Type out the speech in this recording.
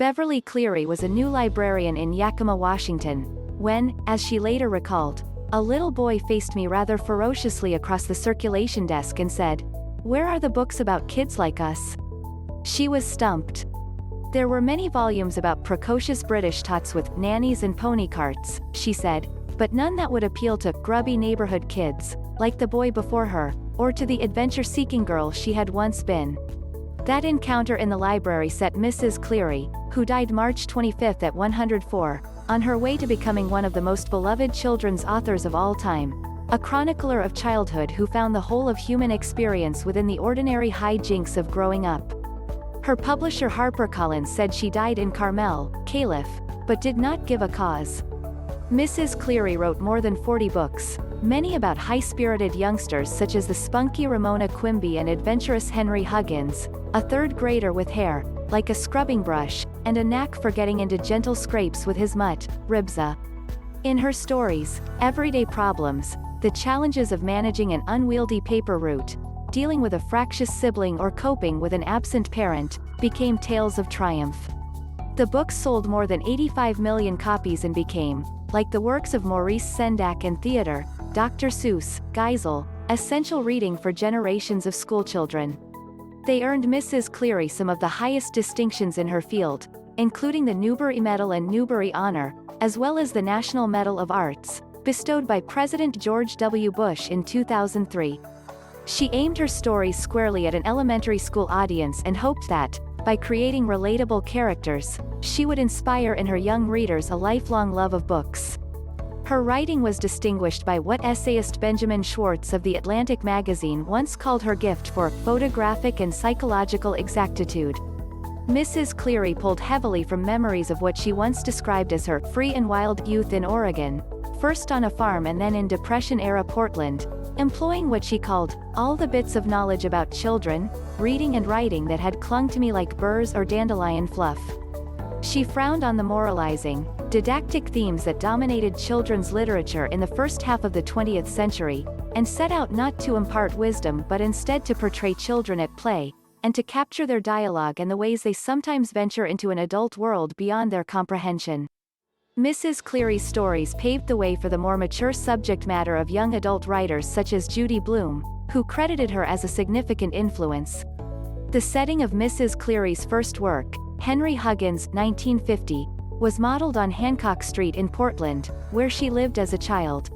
Beverly Cleary was a new librarian in Yakima, Washington, when, as she later recalled, a little boy faced me rather ferociously across the circulation desk and said, "Where are the books about kids like us?" She was stumped. There were many volumes about precocious British tots with nannies and pony carts, she said, but none that would appeal to grubby neighborhood kids, like the boy before her, or to the adventure-seeking girl she had once been. That encounter in the library set Mrs. Cleary, who died March 25 at 104, on her way to becoming one of the most beloved children's authors of all time, a chronicler of childhood who found the whole of human experience within the ordinary high jinks of growing up. Her publisher HarperCollins said she died in Carmel, Calif, but did not give a cause. Mrs. Cleary wrote more than 40 books, many about high-spirited youngsters such as the spunky Ramona Quimby and adventurous Henry Huggins, a third grader with hair, like a scrubbing brush, and a knack for getting into gentle scrapes with his mutt, Ribsy. In her stories, everyday problems, the challenges of managing an unwieldy paper route, dealing with a fractious sibling or coping with an absent parent, became tales of triumph. The books sold more than 85 million copies and became, like the works of Maurice Sendak and Theodor, Dr. Seuss, Geisel, essential reading for generations of schoolchildren. They earned Mrs. Cleary some of the highest distinctions in her field, including the Newbery Medal and Newbery Honor, as well as the National Medal of Arts, bestowed by President George W. Bush in 2003. She aimed her stories squarely at an elementary school audience and hoped that, by creating relatable characters, she would inspire in her young readers a lifelong love of books. Her writing was distinguished by what essayist Benjamin Schwarz of The Atlantic magazine once called her gift for photographic and psychological exactitude. Mrs. Cleary pulled heavily from memories of what she once described as her free and wild youth in Oregon, first on a farm and then in Depression-era Portland, employing what she called, all the bits of knowledge about children, reading and writing that had clung to me like burrs or dandelion fluff. She frowned on the moralizing, didactic themes that dominated children's literature in the first half of the 20th century, and set out not to impart wisdom but instead to portray children at play, and to capture their dialogue and the ways they sometimes venture into an adult world beyond their comprehension. Mrs. Cleary's stories paved the way for the more mature subject matter of young adult writers such as Judy Blume, who credited her as a significant influence. The setting of Mrs. Cleary's first work, Henry Huggins, 1950, was modeled on Hancock Street in Portland, where she lived as a child.